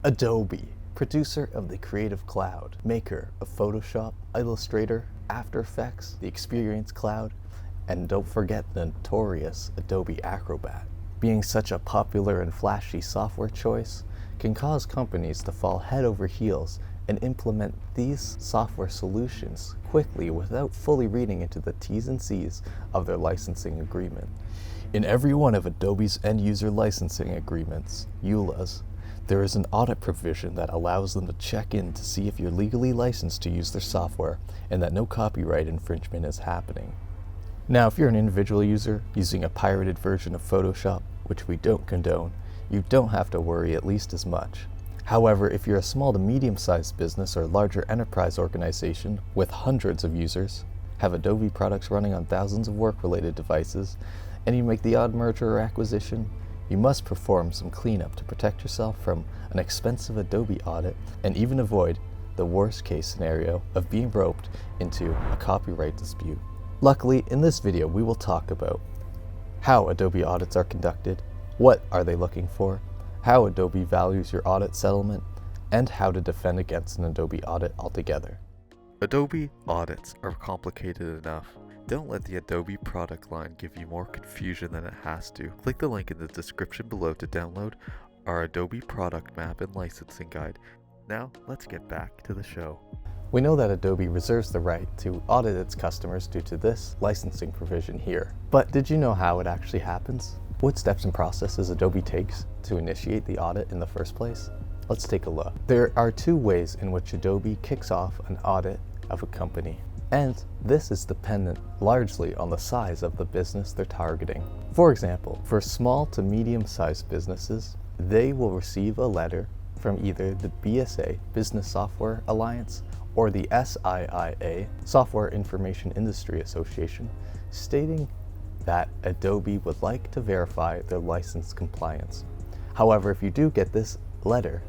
Adobe, producer of the Creative Cloud, maker of Photoshop, Illustrator, After Effects, the Experience Cloud, and don't forget the notorious Adobe Acrobat. Being such a popular and flashy software choice can cause companies to fall head over heels and implement these software solutions quickly without fully reading into the T's and C's of their licensing agreement. In every one of Adobe's end-user licensing agreements, EULAs, there is an audit provision that allows them to check in to see if you're legally licensed to use their software and that no copyright infringement is happening. Now, if you're an individual user using a pirated version of Photoshop, which we don't condone, you don't have to worry at least as much. However, if you're a small to medium-sized business or larger enterprise organization with hundreds of users, have Adobe products running on thousands of work-related devices, and you make the odd merger or acquisition, you must perform some cleanup to protect yourself from an expensive Adobe audit and even avoid the worst case scenario of being roped into a copyright dispute. Luckily, in this video, we will talk about how Adobe audits are conducted, what are they looking for, how Adobe values your audit settlement, and how to defend against an Adobe audit altogether. Adobe audits are complicated enough. Don't let the Adobe product line give you more confusion than it has to. Click the link in the description below to download our Adobe product map and licensing guide. Now, let's get back to the show. We know that Adobe reserves the right to audit its customers due to this licensing provision here. But did you know how it actually happens? What steps and processes Adobe takes to initiate the audit in the first place? Let's take a look. There are two ways in which Adobe kicks off an audit of a company. And this is dependent largely on the size of the business they're targeting. For example, for small to medium-sized businesses, they will receive a letter from either the BSA, Business Software Alliance, or the SIIA, Software Information Industry Association, stating that Adobe would like to verify their license compliance. However, if you do get this letter,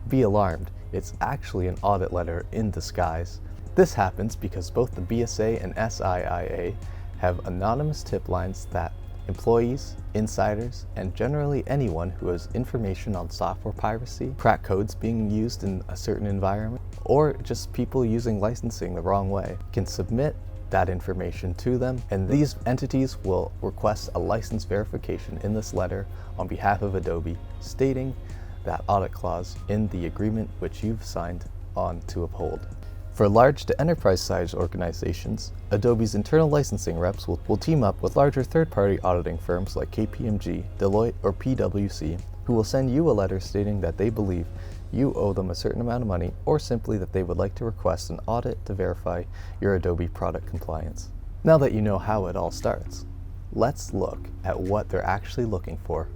be alarmed. It's actually an audit letter in disguise. This happens because both the BSA and SIIA have anonymous tip lines that employees, insiders, and generally anyone who has information on software piracy, crack codes being used in a certain environment, or just people using licensing the wrong way, can submit that information to them, and these entities will request a license verification in this letter on behalf of Adobe, stating that audit clause in the agreement which you've signed on to uphold. For large to enterprise-sized organizations, Adobe's internal licensing reps will team up with larger third-party auditing firms like KPMG, Deloitte, or PwC, who will send you a letter stating that they believe you owe them a certain amount of money, or simply that they would like to request an audit to verify your Adobe product compliance. Now that you know how it all starts, let's look at what they're actually looking for.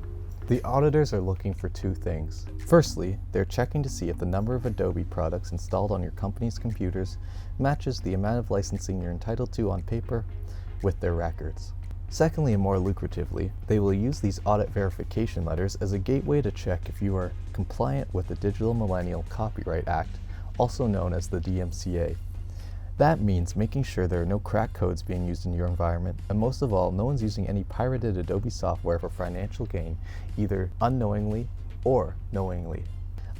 The auditors are looking for two things. Firstly, they're checking to see if the number of Adobe products installed on your company's computers matches the amount of licensing you're entitled to on paper with their records. Secondly, and more lucratively, they will use these audit verification letters as a gateway to check if you are compliant with the Digital Millennial Copyright Act, also known as the DMCA. That means making sure there are no crack codes being used in your environment, and most of all, no one's using any pirated Adobe software for financial gain, either unknowingly or knowingly.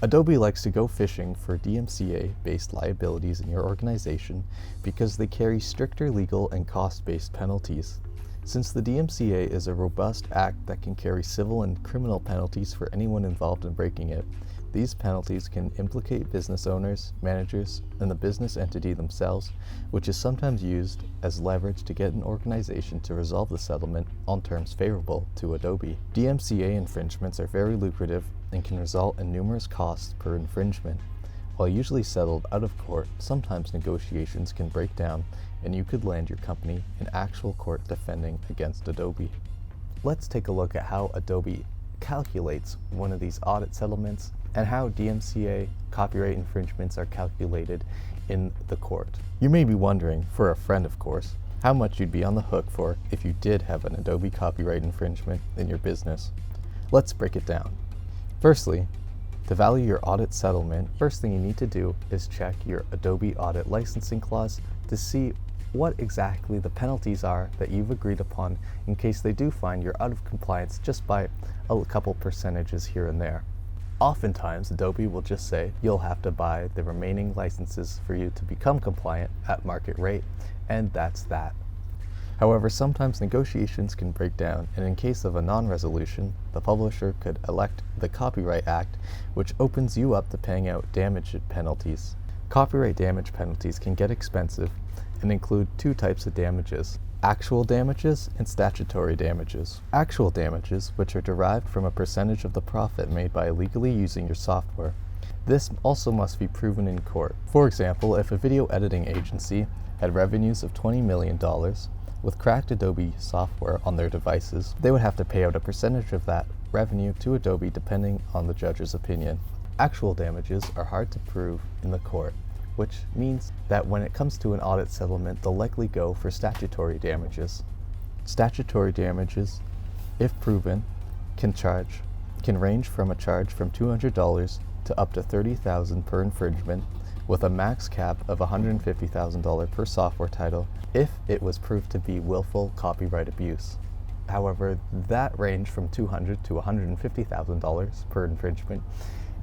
Adobe likes to go fishing for DMCA-based liabilities in your organization because they carry stricter legal and cost-based penalties. Since the DMCA is a robust act that can carry civil and criminal penalties for anyone involved in breaking it, these penalties can implicate business owners, managers, and the business entity themselves, which is sometimes used as leverage to get an organization to resolve the settlement on terms favorable to Adobe. DMCA infringements are very lucrative and can result in numerous costs per infringement. While usually settled out of court, sometimes negotiations can break down and you could land your company in actual court defending against Adobe. Let's take a look at how Adobe calculates one of these audit settlements and how DMCA copyright infringements are calculated in the court. You may be wondering, for a friend of course, how much you'd be on the hook for if you did have an Adobe copyright infringement in your business. Let's break it down. Firstly, to value your audit settlement, first thing you need to do is check your Adobe audit licensing clause to see what exactly the penalties are that you've agreed upon in case they do find you're out of compliance just by a couple percentages here and there. Oftentimes, Adobe will just say you'll have to buy the remaining licenses for you to become compliant at market rate, and that's that. However, sometimes negotiations can break down, and in case of a non-resolution, the publisher could elect the Copyright Act, which opens you up to paying out damage penalties. Copyright damage penalties can get expensive and include two types of damages: actual damages and statutory damages. Actual damages, which are derived from a percentage of the profit made by illegally using your software. This also must be proven in court. For example, if a video editing agency had revenues of $20 million with cracked Adobe software on their devices, they would have to pay out a percentage of that revenue to Adobe depending on the judge's opinion. Actual damages are hard to prove in the court, which means that when it comes to an audit settlement, they'll likely go for statutory damages. Statutory damages, if proven, can range from a charge from $200 to up to $30,000 per infringement, with a max cap of $150,000 per software title if it was proved to be willful copyright abuse. However, that range from $200,000 to $150,000 per infringement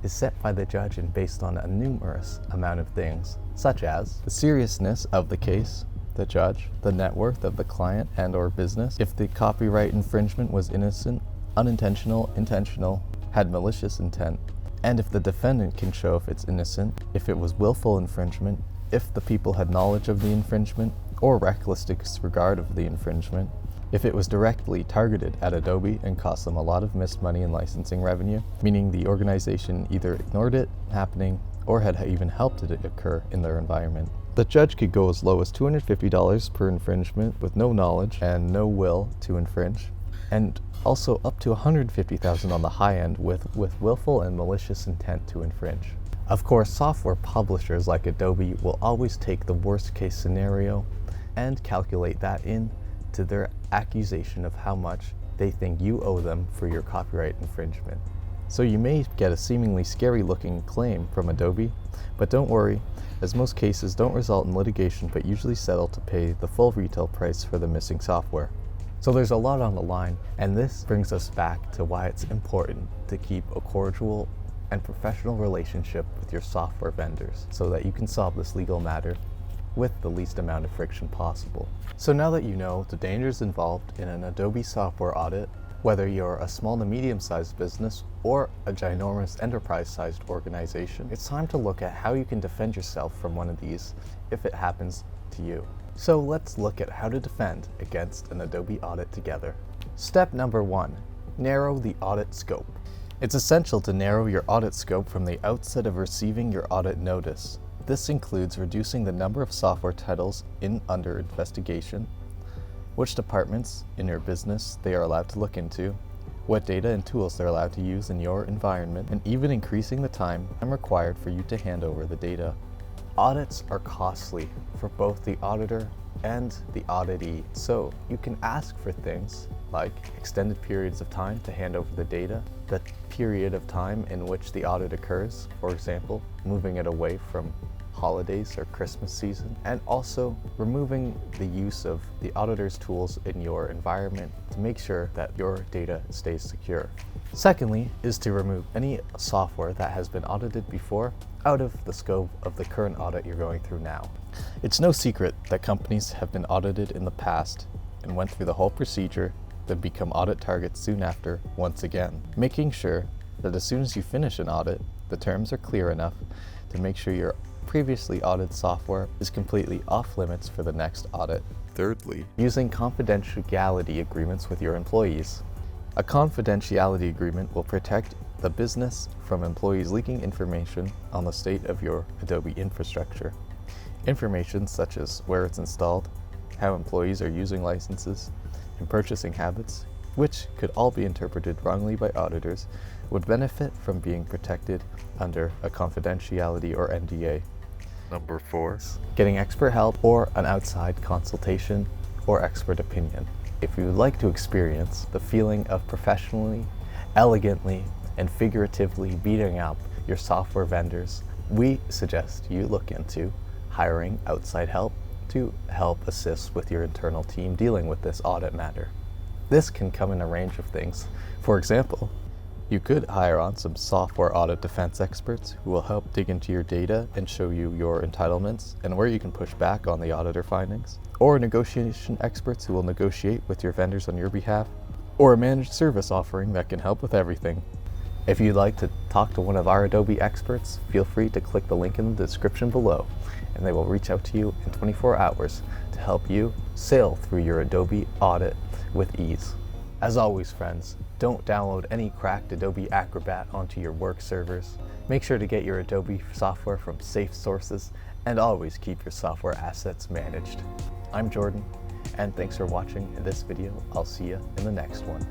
is set by the judge and based on a numerous amount of things, such as the seriousness of the case, the judge, the net worth of the client and or business, if the copyright infringement was innocent, unintentional, intentional, had malicious intent, and if the defendant can show if it's innocent, if it was willful infringement, if the people had knowledge of the infringement or reckless disregard of the infringement, if it was directly targeted at Adobe and cost them a lot of missed money in licensing revenue, meaning the organization either ignored it happening or had even helped it occur in their environment. The judge could go as low as $250 per infringement with no knowledge and no will to infringe, and also up to $150,000 on the high end with willful and malicious intent to infringe. Of course, software publishers like Adobe will always take the worst case scenario and calculate that in to their accusation of how much they think you owe them for your copyright infringement. So you may get a seemingly scary looking claim from Adobe, but don't worry, as most cases don't result in litigation but usually settle to pay the full retail price for the missing software. So there's a lot on the line, and this brings us back to why it's important to keep a cordial and professional relationship with your software vendors so that you can solve this legal matter with the least amount of friction possible. So now that you know the dangers involved in an Adobe software audit, whether you're a small to medium-sized business or a ginormous enterprise-sized organization, it's time to look at how you can defend yourself from one of these if it happens to you. So let's look at how to defend against an Adobe audit together. Step number 1, narrow the audit scope. It's essential to narrow your audit scope from the outset of receiving your audit notice. This includes reducing the number of software titles under investigation, which departments in your business they are allowed to look into, what data and tools they're allowed to use in your environment, and even increasing the time required for you to hand over the data. Audits are costly for both the auditor and the auditee, so you can ask for things like extended periods of time to hand over the data, the period of time in which the audit occurs, for example, moving it away from holidays or Christmas season, and also removing the use of the auditor's tools in your environment to make sure that your data stays secure. Secondly, is to remove any software that has been audited before out of the scope of the current audit you're going through now. It's no secret that companies have been audited in the past and went through the whole procedure to become audit targets soon after once again. Making sure that as soon as you finish an audit, the terms are clear enough to make sure your previously audited software is completely off limits for the next audit. Thirdly, using confidentiality agreements with your employees. A confidentiality agreement will protect the business from employees leaking information on the state of your Adobe infrastructure. Information such as where it's installed, how employees are using licenses, and purchasing habits, which could all be interpreted wrongly by auditors, would benefit from being protected under a confidentiality or NDA. Number 4, getting expert help or an outside consultation or expert opinion. If you would like to experience the feeling of professionally, elegantly, and figuratively beating up your software vendors, we suggest you look into hiring outside help to help assist with your internal team dealing with this audit matter. This can come in a range of things. For example, You could hire on some software audit defense experts who will help dig into your data and show you your entitlements and where you can push back on the auditor findings, or negotiation experts who will negotiate with your vendors on your behalf, or a managed service offering that can help with everything. If you'd like to talk to one of our Adobe experts, feel free to click the link in the description below, and they will reach out to you in 24 hours to help you sail through your Adobe audit with ease. As always, friends, don't download any cracked Adobe Acrobat onto your work servers. Make sure to get your Adobe software from safe sources, and always keep your software assets managed. I'm Jordan, and thanks for watching this video. I'll see you in the next one.